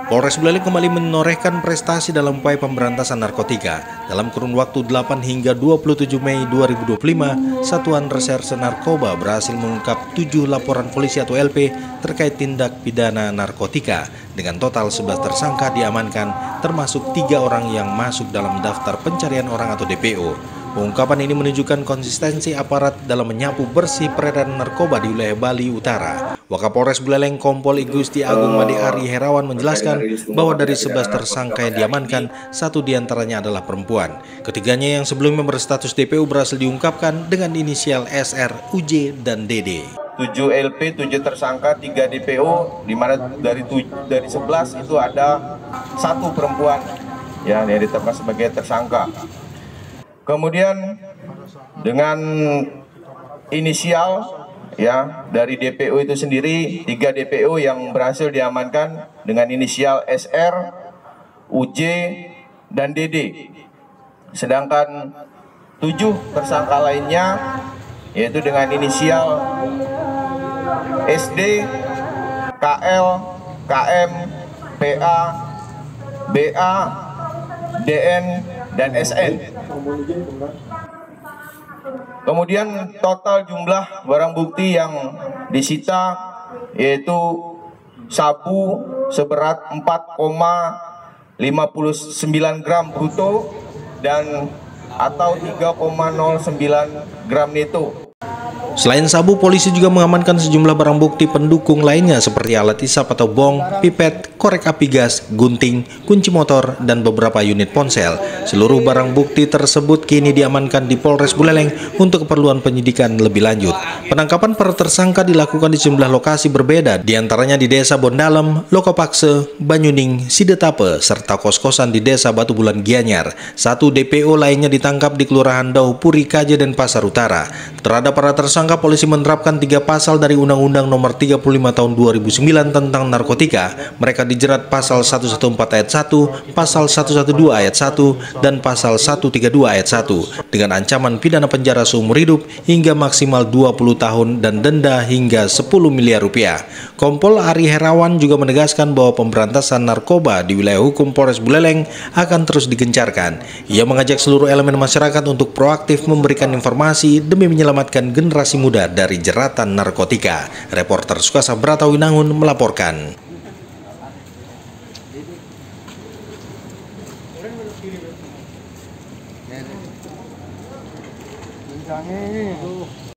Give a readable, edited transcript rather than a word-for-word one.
Polres Buleleng kembali menorehkan prestasi dalam upaya pemberantasan narkotika. Dalam kurun waktu 8 hingga 27 Mei 2025, Satuan Reserse Narkoba berhasil mengungkap 7 laporan polisi atau LP terkait tindak pidana narkotika. Dengan total 11 tersangka diamankan, termasuk 3 orang yang masuk dalam daftar pencarian orang atau DPO. Pengungkapan ini menunjukkan konsistensi aparat dalam menyapu bersih peredaran narkoba di wilayah Bali Utara. Wakapolres Buleleng Kompol I Gusti Agung Made Ari Herawan menjelaskan bahwa dari 11 tersangka yang diamankan, 1 diantaranya adalah perempuan. Ketiganya yang sebelumnya berstatus DPO berhasil diungkapkan dengan inisial SR, UJ, dan DD. 7 LP, 7 tersangka, 3 DPO, di mana dari 11 itu ada 1 perempuan yang ditetapkan sebagai tersangka. Kemudian dengan inisial ya dari DPO itu sendiri, 3 DPO yang berhasil diamankan dengan inisial SR, UJ, dan DD. Sedangkan 7 tersangka lainnya yaitu dengan inisial SD, KL, KM, PA, BA, DN, dan SN. Kemudian total jumlah barang bukti yang disita yaitu sabu seberat 4,59 gram bruto dan atau 3,09 gram neto. Selain sabu, polisi juga mengamankan sejumlah barang bukti pendukung lainnya seperti alat isap atau bong, pipet, korek api gas, gunting, kunci motor, dan beberapa unit ponsel. Seluruh barang bukti tersebut kini diamankan di Polres Buleleng untuk keperluan penyidikan lebih lanjut. Penangkapan para tersangka dilakukan di sejumlah lokasi berbeda, diantaranya di Desa Bondalem, Lokopakse, Banyuning, Sidetape, serta kos-kosan di Desa Batu Bulan Gianyar. 1 DPO lainnya ditangkap di Kelurahan Dauh Puri, Kaje, dan Pasar Utara. Terhadap para tersangka, polisi menerapkan 3 pasal dari Undang-Undang Nomor 35 Tahun 2009 tentang narkotika. Mereka dijerat Pasal 114 Ayat 1, Pasal 112 Ayat 1, dan Pasal 132 Ayat 1 dengan ancaman pidana penjara seumur hidup hingga maksimal 20 tahun dan denda hingga 10 miliar rupiah. Kompol Ari Herawan juga menegaskan bahwa pemberantasan narkoba di wilayah hukum Polres Buleleng akan terus digencarkan. Ia mengajak seluruh elemen masyarakat untuk proaktif memberikan informasi demi menyelamatkan generasi muda dari jeratan narkotika. Reporter Sukasa Bratawinangun melaporkan.